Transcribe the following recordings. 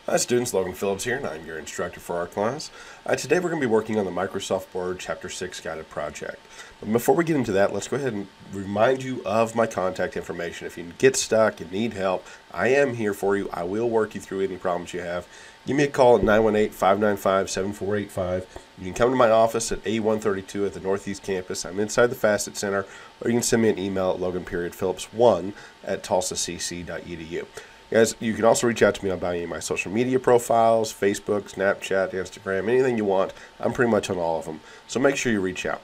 Hi students, Logan Phillips here, and I'm your instructor for our class. Today we're going to be working on the Microsoft Word Chapter 6 guided project. But before we get into that, let's go ahead and remind you of my contact information. If you get stuck, you need help, I am here for you. I will work you through any problems you have. Give me a call at 918-595-7485. You can come to my office at A132 at the Northeast Campus. I'm inside the Facet Center, or you can send me an email at logan.phillips1@tulsacc.edu. Guys, you can also reach out to me on any of my social media profiles, Facebook, Snapchat, Instagram, anything you want. I'm pretty much on all of them, so make sure you reach out.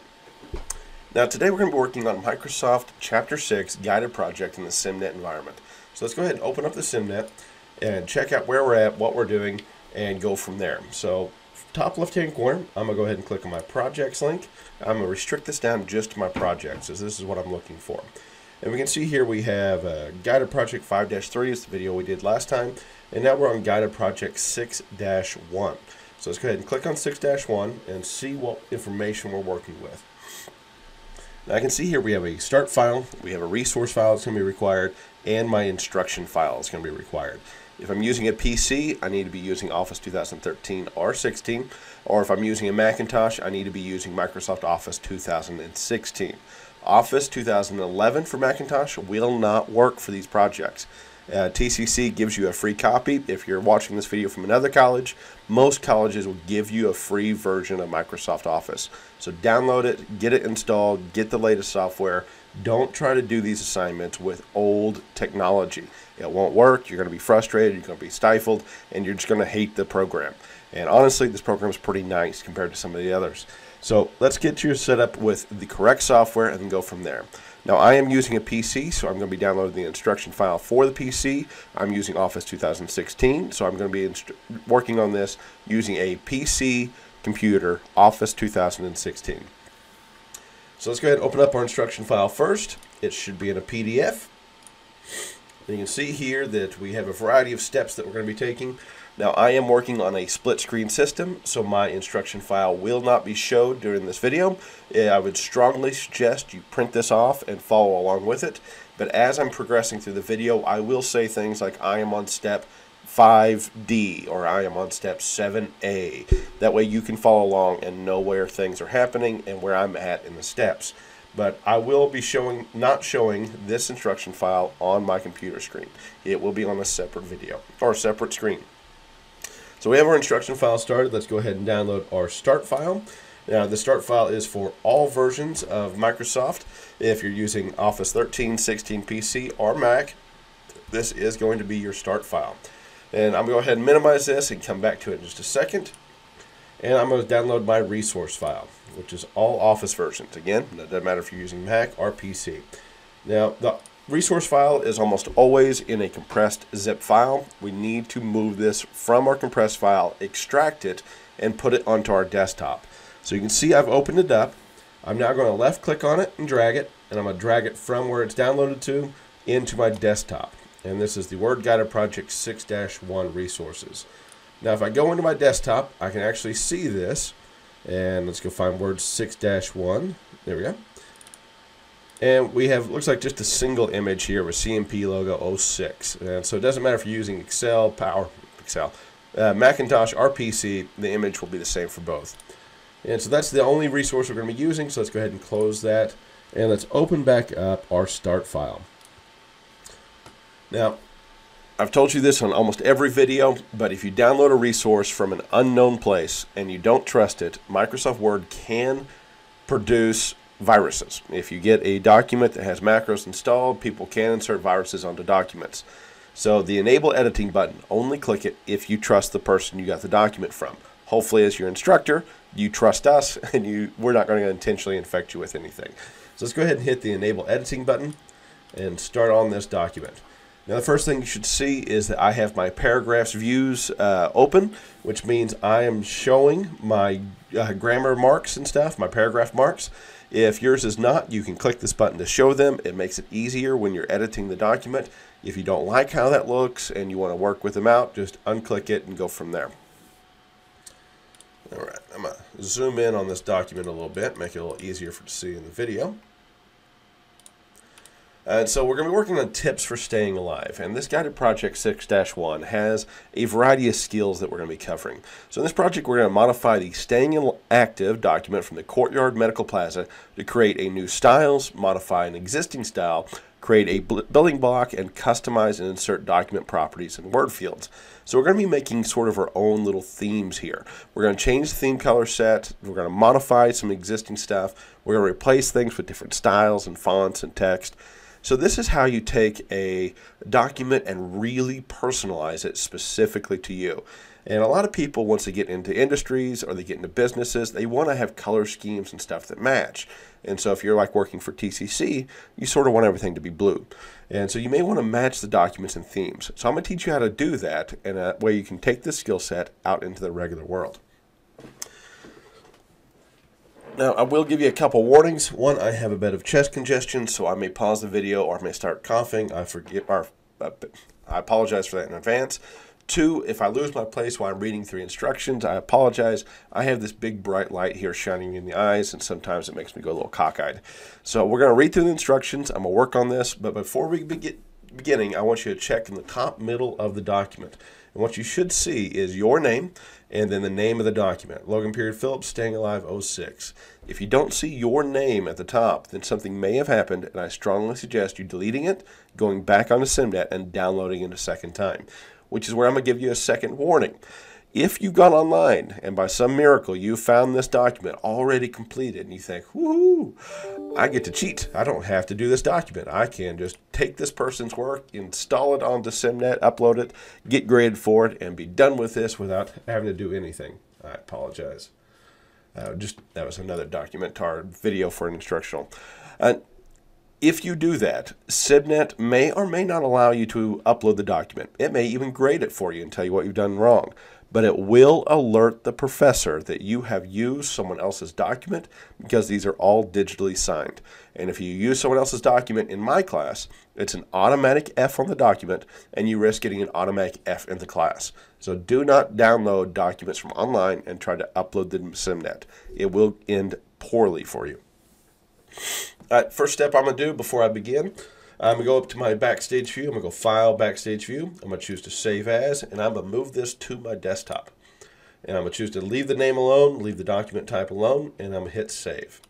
Now, today we're going to be working on Microsoft Chapter 6 guided project in the Simnet environment. So let's go ahead and open up the Simnet and check out where we're at, what we're doing, and go from there. So, top left-hand corner, I'm going to go ahead and click on my projects link. I'm going to restrict this down just to my projects, as this is what I'm looking for. And we can see here we have Guided Project 5-3 is the video we did last time. And now we're on Guided Project 6-1. So let's go ahead and click on 6-1 and see what information we're working with. Now I can see here we have a start file, we have a resource file that's going to be required, and my instruction file is going to be required. If I'm using a PC, I need to be using Office 2013 or 16. Or if I'm using a Macintosh, I need to be using Microsoft Office 2016. Office 2011 for Macintosh will not work for these projects. TCC gives you a free copy. If you're watching this video from another college, most colleges will give you a free version of Microsoft Office. So download it, get it installed, get the latest software. Don't try to do these assignments with old technology. It won't work. You're going to be frustrated, you're going to be stifled, and you're just going to hate the program. And honestly, this program is pretty nice compared to some of the others. So let's get you set up with the correct software and then go from there. Now I am using a PC, so I'm going to be downloading the instruction file for the PC. I'm using Office 2016, so I'm going to be working on this using a PC computer, Office 2016. So let's go ahead and open up our instruction file first. It should be in a PDF. And you can see here that we have a variety of steps that we're going to be taking. Now I am working on a split screen system, so my instruction file will not be showed during this video. I would strongly suggest you print this off and follow along with it. But as I'm progressing through the video, I will say things like I am on step 5D or I am on step 7A. That way you can follow along and know where things are happening and where I'm at in the steps. But I will be not showing this instruction file on my computer screen. It will be on a separate video or a separate screen. So we have our instruction file started. Let's go ahead and download our start file. Now the start file is for all versions of Microsoft. If you're using Office 13, 16 PC, or Mac, this is going to be your start file. And I'm going to go ahead and minimize this and come back to it in just a second. And I'm going to download my resource file, which is all Office versions. Again, it doesn't matter if you're using Mac or PC. Now, the resource file is almost always in a compressed zip file. We need to move this from our compressed file, extract it, and put it onto our desktop. So you can see I've opened it up. I'm now going to left click on it and drag it, and I'm going to drag it from where it's downloaded to into my desktop. And this is the Word Guided Project 6-1 resources. Now if I go into my desktop, I can actually see this. And let's go find Word 6-1. There we go. And we have, looks like just a single image here with CMP logo 06. And so it doesn't matter if you're using Macintosh or PC, the image will be the same for both. And so that's the only resource we're going to be using. So let's go ahead and close that. And let's open back up our start file. Now, I've told you this on almost every video, but if you download a resource from an unknown place and you don't trust it, Microsoft Word can produce viruses. If you get a document that has macros installed, people can insert viruses onto documents. So the Enable Editing button, only click it if you trust the person you got the document from. Hopefully as your instructor, you trust us and we're not going to intentionally infect you with anything. So let's go ahead and hit the Enable Editing button and start on this document. Now the first thing you should see is that I have my paragraphs views open, which means I am showing my grammar marks and stuff, my paragraph marks. If yours is not, you can click this button to show them. It makes it easier when you're editing the document. If you don't like how that looks and you want to work with them out, just unclick it and go from there. All right, I'm going to zoom in on this document a little bit, make it a little easier to see in the video. And so we're going to be working on tips for staying alive. And this guided project 6-1 has a variety of skills that we're going to be covering. So in this project, we're going to modify the staying active document from the Courtyard Medical Plaza to create a new styles, modify an existing style, create a building block, and customize and insert document properties and word fields. So we're going to be making sort of our own little themes here. We're going to change the theme color set. We're going to modify some existing stuff. We're going to replace things with different styles and fonts and text. So this is how you take a document and really personalize it specifically to you. And a lot of people, once they get into industries or they get into businesses, they want to have color schemes and stuff that match. And so if you're like working for TCC, you sort of want everything to be blue. And so you may want to match the documents and themes. So I'm going to teach you how to do that in a way you can take this skill set out into the regular world. Now, I will give you a couple warnings. One, I have a bit of chest congestion, so I may pause the video or I may start coughing. I apologize for that in advance. Two, if I lose my place while I'm reading through instructions, I apologize. I have this big bright light here shining me in the eyes, and sometimes it makes me go a little cockeyed. So we're going to read through the instructions. I'm going to work on this, but before we beginning, I want you to check in the top middle of the document. And what you should see is your name and then the name of the document. Logan Phillips, Staying Alive 06. If you don't see your name at the top, then something may have happened, and I strongly suggest you deleting it, going back onto Simnet, and downloading it a second time, which is where I'm going to give you a second warning. If you've gone online and by some miracle you found this document already completed and you think, woohoo, I get to cheat. I don't have to do this document. I can just take this person's work, install it onto Simnet, upload it, get graded for it, and be done with this without having to do anything. I apologize. That was another documentar video for an instructional. If you do that, Simnet may or may not allow you to upload the document. It may even grade it for you and tell you what you've done wrong. But it will alert the professor that you have used someone else's document because these are all digitally signed. And if you use someone else's document in my class, it's an automatic F on the document, and you risk getting an automatic F in the class. So do not download documents from online and try to upload them to Simnet. It will end poorly for you. First step I'm going to do before I begin, I'm going to go up to my Backstage View. I'm going to go File, Backstage View. I'm going to choose to Save As, and I'm going to move this to my desktop. And I'm going to choose to leave the name alone, leave the document type alone, and I'm going to hit Save.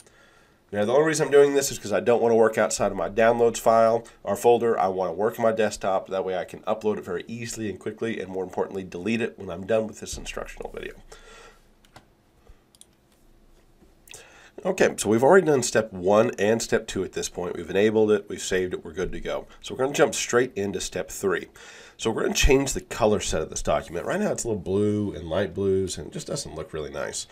Now, the only reason I'm doing this is because I don't want to work outside of my Downloads file or folder. I want to work on my desktop. That way I can upload it very easily and quickly, and more importantly, delete it when I'm done with this instructional video. Okay, so we've already done step 1 and step 2 at this point. We've enabled it, we've saved it, we're good to go. So we're going to jump straight into step 3. So we're going to change the color set of this document. Right now it's a little blue and light blues, and it just doesn't look really nice.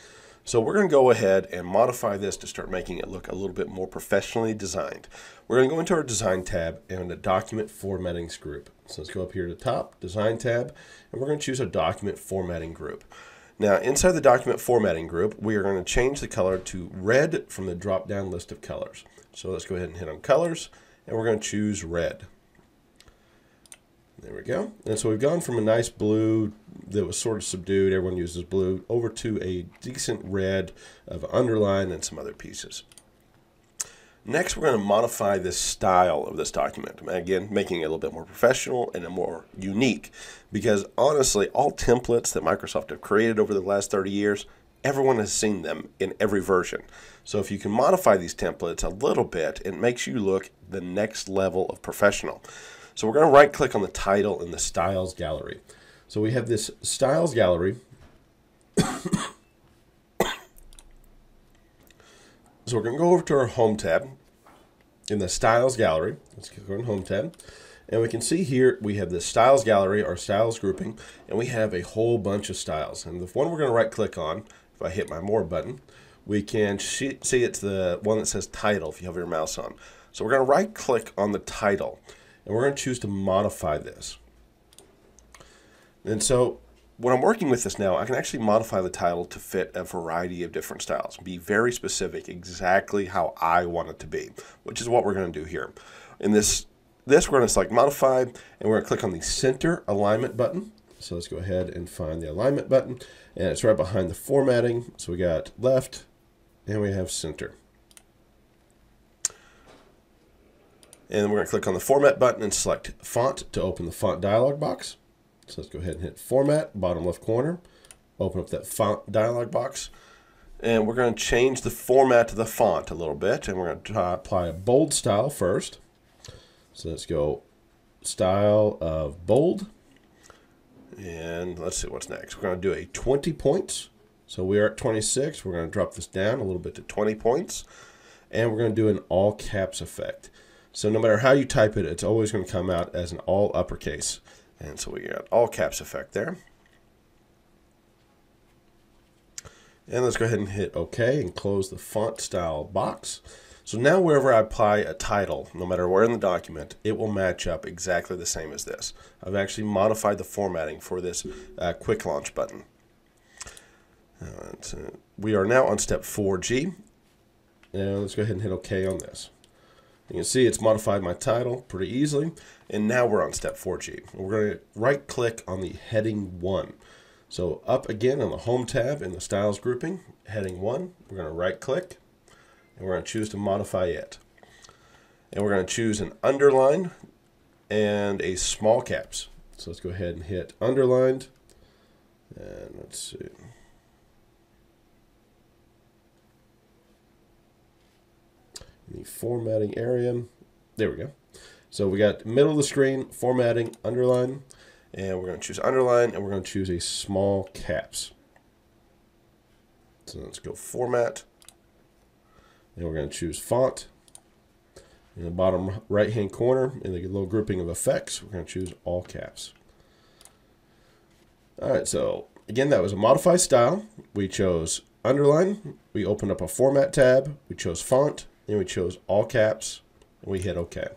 So we're going to go ahead and modify this to start making it look a little bit more professionally designed. We're going to go into our Design tab and the Document Formattings group. So let's go up here to the top, Design tab, and we're going to choose a Document Formatting group. Now, inside the document formatting group, we are going to change the color to red from the drop-down list of colors. So let's go ahead and hit on colors, and we're going to choose red. There we go. And so we've gone from a nice blue that was sort of subdued, everyone uses blue, over to a decent red of underline and some other pieces. Next, we're going to modify the style of this document. Again, making it a little bit more professional and more unique. Because honestly, all templates that Microsoft have created over the last 30 years, everyone has seen them in every version. So if you can modify these templates a little bit, it makes you look the next level of professional. So we're going to right-click on the title in the Styles Gallery. So we have this Styles Gallery. So we're going to go over to our Home tab in the Styles Gallery. Let's click on Home tab. And we can see here we have the Styles Gallery, our styles grouping, and we have a whole bunch of styles. And the one we're going to right-click on, if I hit my More button, we can see it's the one that says Title if you have your mouse on. So we're going to right-click on the title, and we're going to choose to modify this. And so when I'm working with this now, I can actually modify the title to fit a variety of different styles. Be very specific exactly how I want it to be, which is what we're going to do here. In this we're going to select Modify, and we're going to click on the Center Alignment button. So let's go ahead and find the Alignment button, and it's right behind the Formatting. So we got Left, and we have Center. And then we're going to click on the Format button and select Font to open the font dialog box. So let's go ahead and hit Format, bottom left corner, open up that font dialog box. And we're going to change the format of the font a little bit, and we're going to apply a bold style first. So let's go style of bold. And let's see what's next. We're going to do a 20 points. So we are at 26. We're going to drop this down a little bit to 20 points. And we're going to do an all caps effect. So no matter how you type it, it's always going to come out as an all uppercase. And so we got all caps effect there. And let's go ahead and hit OK and close the font style box. So now wherever I apply a title, no matter where in the document, it will match up exactly the same as this. I've actually modified the formatting for this quick launch button. We are now on step 4G. And let's go ahead and hit OK on this. You can see it's modified my title pretty easily. And now we're on step 4G. We're going to right click on the heading 1. So up again on the Home tab in the Styles grouping, heading 1, we're going to right click and we're going to choose to modify it. And we're going to choose an underline and a small caps. So let's go ahead and hit underlined. And let's see. The formatting area. There we go. So we got middle of the screen, formatting, underline, and we're going to choose underline, and we're going to choose a small caps. So let's go format, and we're going to choose font. In the bottom right-hand corner, in the little grouping of effects, we're going to choose all caps. All right, so again, that was a modify style. We chose underline. We opened up a format tab. We chose font. Then we chose all caps, and we hit OK.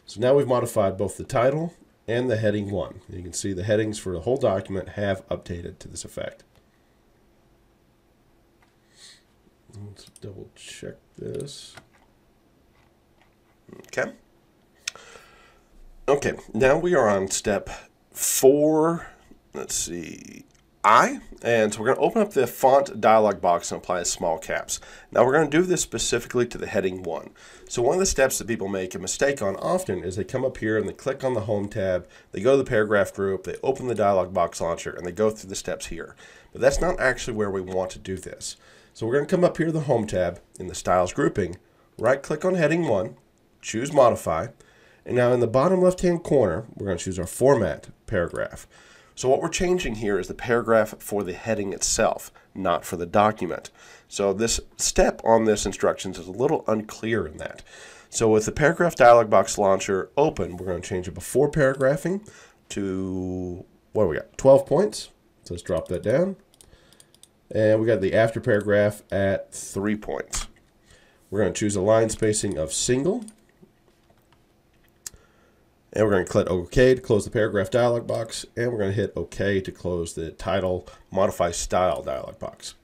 So now we've modified both the title and the heading 1. You can see the headings for the whole document have updated to this effect. Let's double check this. Okay. Okay, now we are on step 4. Let's see. And so we're going to open up the font dialog box and apply small caps. Now we're going to do this specifically to the heading 1. So one of the steps that people make a mistake on often is they come up here and they click on the Home tab, they go to the paragraph group, they open the dialog box launcher, and they go through the steps here. But that's not actually where we want to do this. So we're going to come up here to the Home tab in the Styles grouping, right click on heading 1, choose Modify, and now in the bottom left hand corner we're going to choose our Format paragraph. So what we're changing here is the paragraph for the heading itself, not for the document. So this step on this instructions is a little unclear in that. So with the paragraph dialog box launcher open, we're going to change it before paragraphing to, what do we got, 12 points. So let's drop that down. And we got the after paragraph at 3 points. We're going to choose a line spacing of single. And we're going to click OK to close the paragraph dialog box, and we're going to hit OK to close the title modify style dialog box.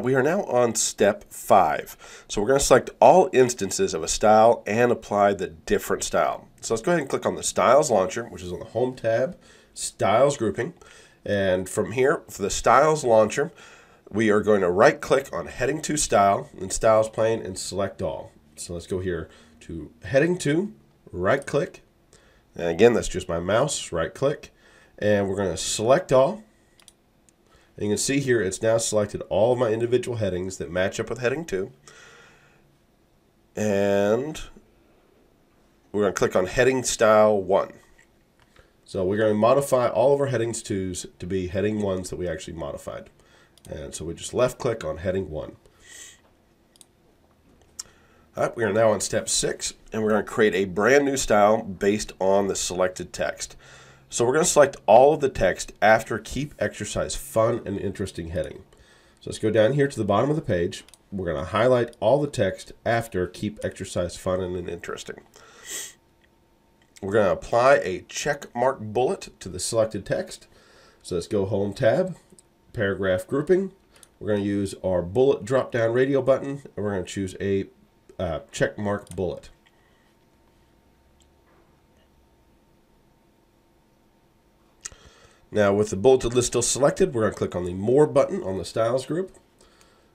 We are now on step 5. So we're going to select all instances of a style and apply the different style. So let's go ahead and click on the Styles launcher, which is on the Home tab, Styles grouping. And from here, for the Styles launcher, we are going to right click on heading 2 style and Styles pane and select all. So let's go here to heading 2, right click, and again that's just my mouse, right click, and we're going to select all. And you can see here it's now selected all of my individual headings that match up with heading 2, and we're going to click on heading style 1. So we're going to modify all of our headings 2s to be heading 1s that we actually modified, and so we just left click on heading 1. All right, we are now on step 6, and we're going to create a brand new style based on the selected text. So we're going to select all of the text after Keep Exercise Fun and Interesting heading. So let's go down here to the bottom of the page. We're going to highlight all the text after Keep Exercise Fun and Interesting. We're going to apply a check mark bullet to the selected text. So let's go Home tab, paragraph grouping. We're going to use our bullet drop down radio button, and we're going to choose a check mark bullet. Now with the bulleted list still selected, we're going to click on the More button on the Styles group.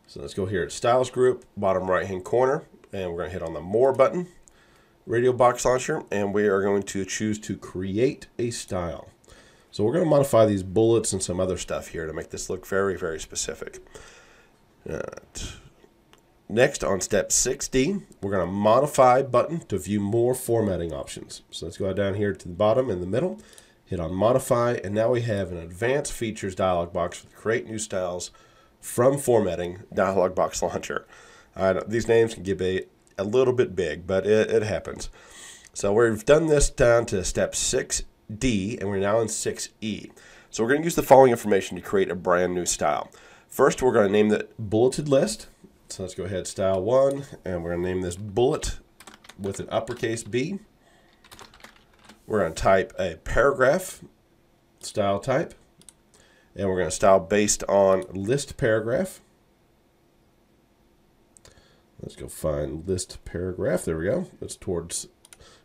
So let's go here at Styles group, bottom right hand corner, and we're going to hit on the More button, Radio Box Launcher, and we are going to choose to create a style. So we're going to modify these bullets and some other stuff here to make this look very, very specific. Next, on step 6D, we're going to modify button to view more formatting options. So let's go down here to the bottom in the middle, hit on modify, and now we have an advanced features dialog box with create new styles from formatting dialog box launcher. These names can get a little bit big, but it happens. So we've done this down to step 6D, and we're now in 6E. So we're going to use the following information to create a brand new style. First, we're going to name the bulleted list. So let's go ahead, style 1, and we're going to name this bullet with an uppercase B. We're going to type a paragraph style type, and we're going to style based on list paragraph. Let's go find list paragraph. There we go. It's towards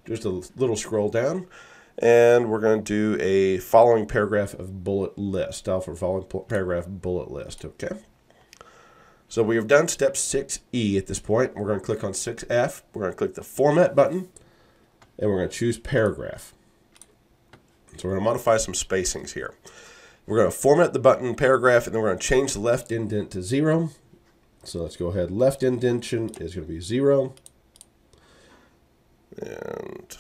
just a little scroll down. And we're going to do a following paragraph of bullet list. Style for following paragraph bullet list. Okay. So we have done step 6E at this point. We're going to click on 6F. We're going to click the Format button, and we're going to choose Paragraph. So we're going to modify some spacings here. We're going to format the button Paragraph, and then we're going to change the left indent to 0. So let's go ahead. Left indentation is going to be 0. And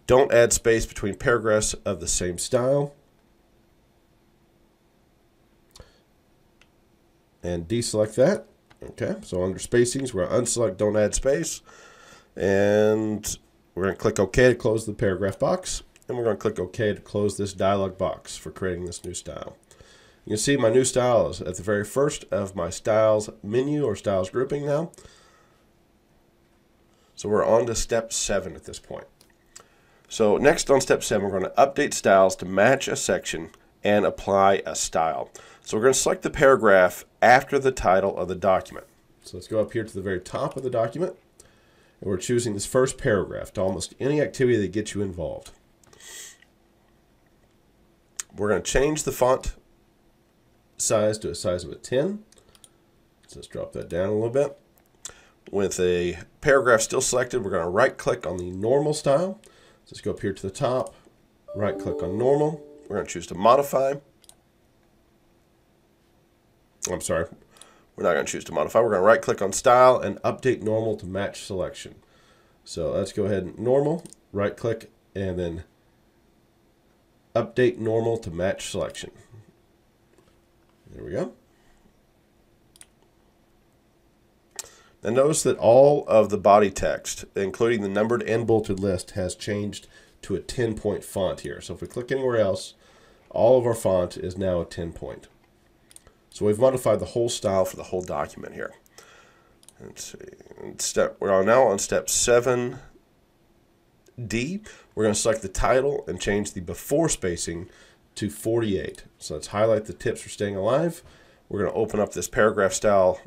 don't add space between paragraphs of the same style. And deselect that. Okay, so under spacings, we're going to unselect don't add space. And we're going to click OK to close the paragraph box. And we're going to click OK to close this dialog box for creating this new style. You can see my new style is at the very first of my styles menu or styles grouping now. So we're on to step 7 at this point. So next on step 7, we're going to update styles to match a section and apply a style. So we're going to select the paragraph after the title of the document. So let's go up here to the very top of the document, and we're choosing this first paragraph to almost any activity that gets you involved. We're going to change the font size to a size of a 10. So let's drop that down a little bit. With a paragraph still selected, we're going to right-click on the normal style. So let's go up here to the top, right-click on normal. We're going to choose to modify. I'm sorry, we're not going to choose to modify. We're going to right-click on style and update normal to match selection. So let's go ahead and normal, right-click, and then update normal to match selection. There we go. Now notice that all of the body text, including the numbered and bulleted list, has changed to a 10-point font here. So if we click anywhere else, all of our font is now a 10-point. So we've modified the whole style for the whole document here. Let's see. We're now on step 7D. We're going to select the title and change the before spacing to 48. So let's highlight the tips for staying alive. We're going to open up this paragraph style.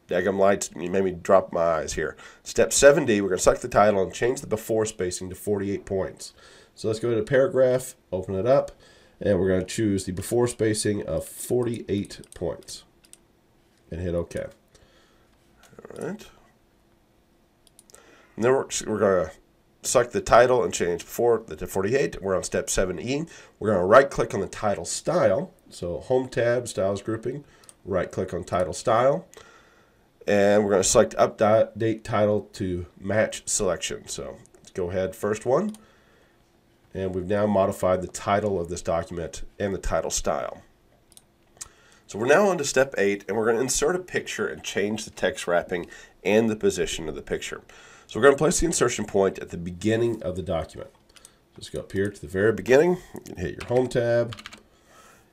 Daggum lights, you made me drop my eyes here. Step 7D, we're going to select the title and change the before spacing to 48 points. So let's go to paragraph, open it up, and we're going to choose the before spacing of 48 points. And hit OK. All right. And then we're going to select the title and change before to 48. We're on step 7E. We're going to right-click on the title style. So Home tab, Styles grouping, right-click on title style. And we're going to select update title to match selection. So let's go ahead, first one. And we've now modified the title of this document and the title style. So we're now on to step 8, and we're going to insert a picture and change the text wrapping and the position of the picture. So we're going to place the insertion point at the beginning of the document. Just go up here to the very beginning, and hit your Home tab,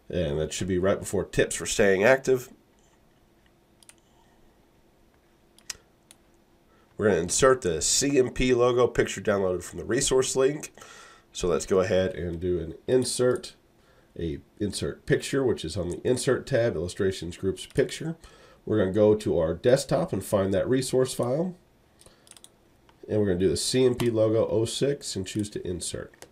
and that should be right before tips for staying active. We're going to insert the CMP logo picture downloaded from the resource link. So let's go ahead and do an insert picture, which is on the Insert tab, Illustrations Groups Picture. We're going to go to our desktop and find that resource file. And we're going to do the CMP logo 06 and choose to insert.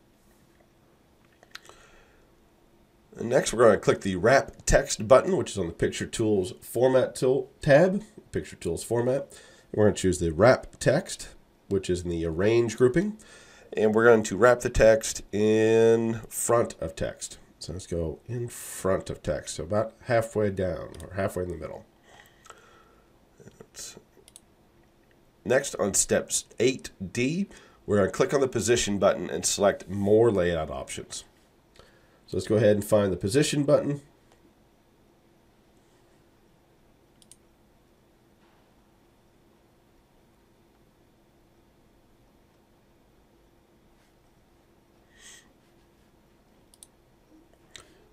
And next, we're going to click the Wrap Text button, which is on the Picture Tools Format tab, Picture Tools Format. We're going to choose the Wrap Text, which is in the Arrange grouping. And we're going to wrap the text in front of text. So let's go in front of text, so about halfway down or halfway in the middle. Next, on step 8D, we're going to click on the Position button and select More Layout Options. So let's go ahead and find the Position button.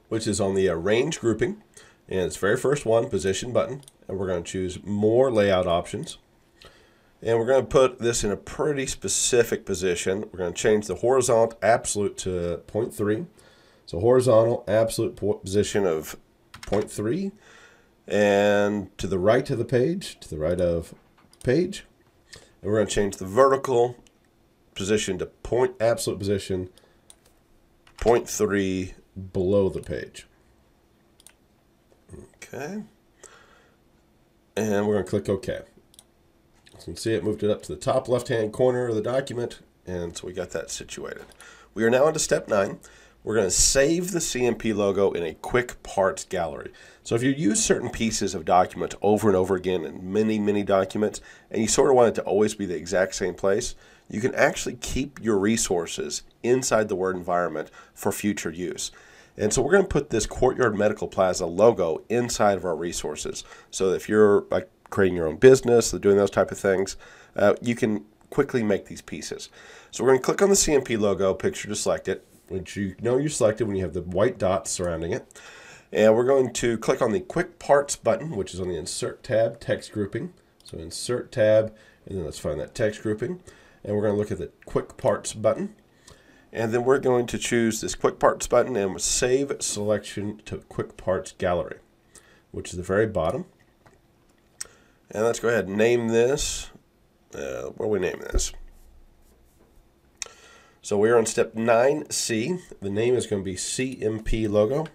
Which is on the Arrange grouping, and it's very first one, Position button, and we're going to choose More Layout Options, and we're going to put this in a pretty specific position. We're going to change the horizontal absolute to 0.3, so horizontal absolute position of 0.3, and to the right of the page, to the right of page, and we're going to change the vertical position to absolute position 0.3 below the page. Okay. And we're going to click OK. So you can see it moved it up to the top left-hand corner of the document, and so we got that situated. We are now into step 9. We're going to save the CMP logo in a quick parts gallery. So if you use certain pieces of document over and over again in many documents, and you sort of want it to always be the exact same place, you can actually keep your resources inside the Word environment for future use. And so we're going to put this Courtyard Medical Plaza logo inside of our resources. So if you're like creating your own business, doing those type of things, you can quickly make these pieces. So we're going to click on the CMP logo picture to select it, which you know you selected when you have the white dots surrounding it. And we're going to click on the Quick Parts button, which is on the Insert tab, Text Grouping. So Insert tab, and then let's find that text grouping. And we're going to look at the Quick Parts button. And then we're going to choose this Quick Parts button and save selection to Quick Parts Gallery, which is the very bottom. And let's go ahead and name this. What do we name this? So we're on step 9C. The name is going to be CMP logo.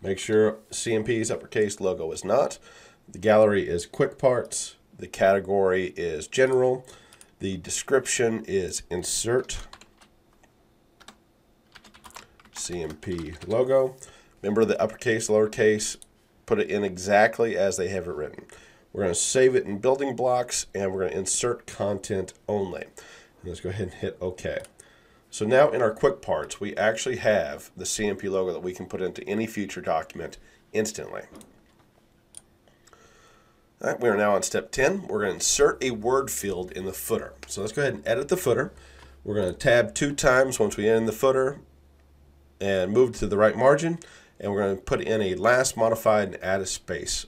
Make sure CMP is uppercase, logo is not. The gallery is Quick Parts. The category is General. The description is Insert CMP logo. Remember the uppercase, lowercase, put it in exactly as they have it written. We're going to save it in building blocks, and we're going to insert content only. And let's go ahead and hit OK. So now in our Quick Parts, we actually have the CMP logo that we can put into any future document instantly. All right, we are now on step 10. We're going to insert a word field in the footer. So let's go ahead and edit the footer. We're going to tab 2 times once we end the footer and move to the right margin. And we're going to put in a last modified and add a space.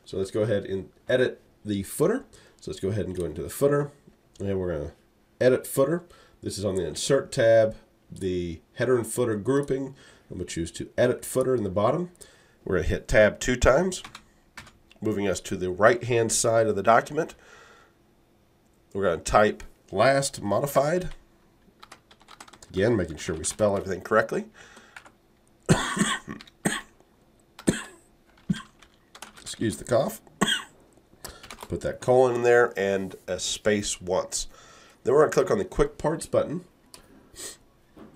So let's go ahead and edit the footer. So let's go ahead and go into the footer. And we're going to edit footer. This is on the Insert tab, the header and footer grouping. I'm going to choose to edit footer in the bottom. We're going to hit tab 2 times. Moving us to the right-hand side of the document. We're going to type last modified. Again, making sure we spell everything correctly. Excuse the cough. Put that colon in there and a space once. Then we're going to click on the Quick Parts button.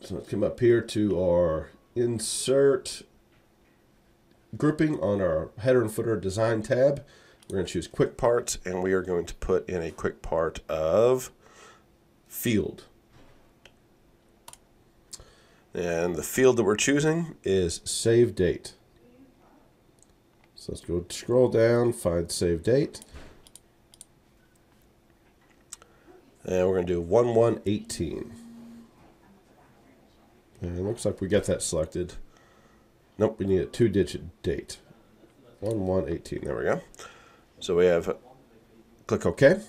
So let's come up here to our Insert grouping on our header and footer design tab. We're going to choose Quick Parts, and we are going to put in a quick part of field. And the field that we're choosing is save date. So let's go scroll down, find save date. And we're going to do 1118. And it looks like we got that selected. Nope, we need a 2-digit date. 1118, there we go. So we have, click OK.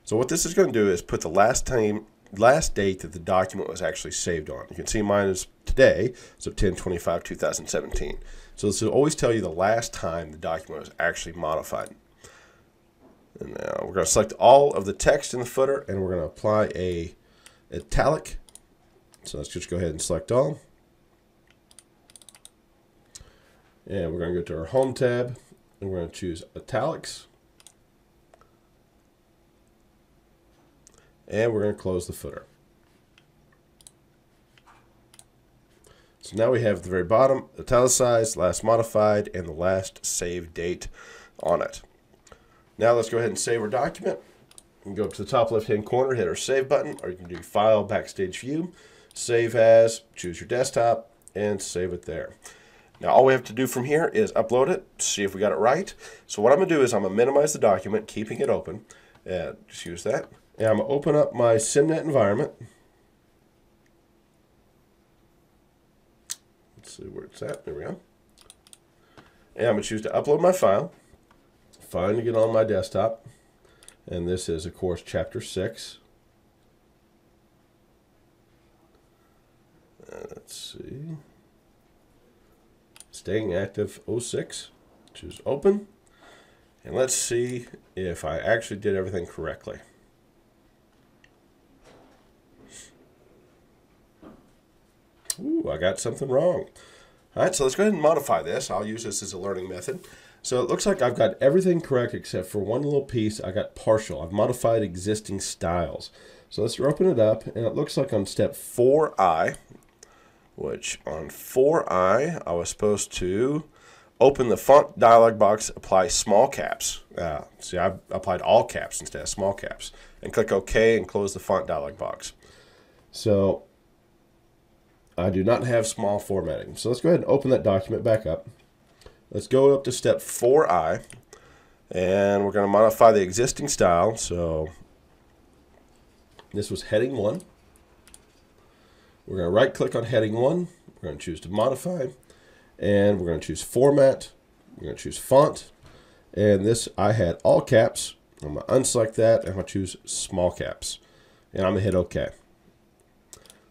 So what this is going to do is put the last date that the document was actually saved on. You can see mine is today, so 10/25/2017. So this will always tell you the last time the document was actually modified. And now we're going to select all of the text in the footer, and we're going to apply a italic So let's just go ahead and select all. And we're going to go to our Home tab, and we're going to choose Italics. And we're going to close the footer. So now we have the very bottom, italicized, last modified, and the last save date on it. Now let's go ahead and save our document. You can go up to the top left-hand corner, hit our Save button, or you can do File, Backstage View, Save As, choose your desktop, and save it there. Now all we have to do from here is upload it, see if we got it right. So what I'm going to do is I'm going to minimize the document, keeping it open. Just use that. And I'm going to open up my Simnet environment. Let's see where it's at. There we go. And I'm going to choose to upload my file. Finding it on my desktop. And this is, of course, Chapter 6. Let's see. Staying active 06. Choose Open. And let's see if I actually did everything correctly. Ooh, I got something wrong. All right, so let's go ahead and modify this. I'll use this as a learning method. So it looks like I've got everything correct except for one little piece. I got partial. I've modified existing styles. So let's open it up, and it looks like on step 4I, which on 4I, I was supposed to open the font dialog box, apply small caps. See, I applied all caps instead of small caps. And click OK and close the font dialog box. So I do not have small formatting. So let's go ahead and open that document back up. Let's go up to step 4I, and we're going to modify the existing style. So this was heading 1. We're going to right click on heading 1. We're going to choose to modify, and we're going to choose format. We're going to choose font, and this I had all caps. I'm going to unselect that, and I'm going to choose small caps, and I'm going to hit OK.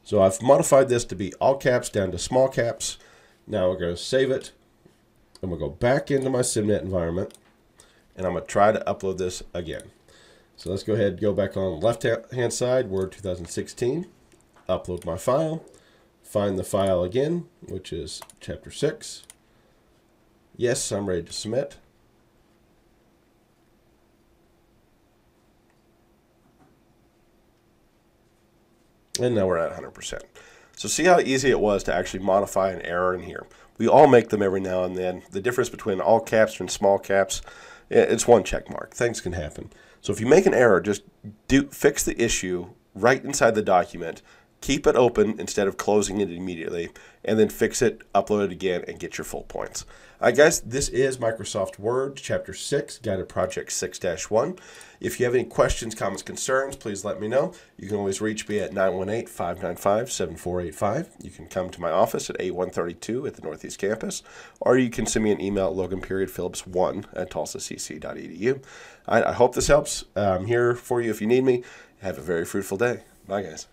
So I've modified this to be all caps down to small caps. Now we're going to save it. I'm going to go back into my Simnet environment, and I'm going to try to upload this again. So let's go ahead and go back on the left-hand side, Word 2016, upload my file, find the file again, which is Chapter 6. Yes, I'm ready to submit. And now we're at 100%. So see how easy it was to actually modify an error in here. We all make them every now and then. The difference between all caps and small caps, it's one check mark. Things can happen. So if you make an error, just fix the issue right inside the document. Keep it open instead of closing it immediately, and then fix it, upload it again, and get your full points. All right, guys, this is Microsoft Word, Chapter 6, Guided Project 6-1. If you have any questions, comments, concerns, please let me know. You can always reach me at 918-595-7485. You can come to my office at A132 at the Northeast Campus, or you can send me an email at logan.phillips1@tulsacc.edu. I hope this helps. I'm here for you if you need me. Have a very fruitful day. Bye, guys.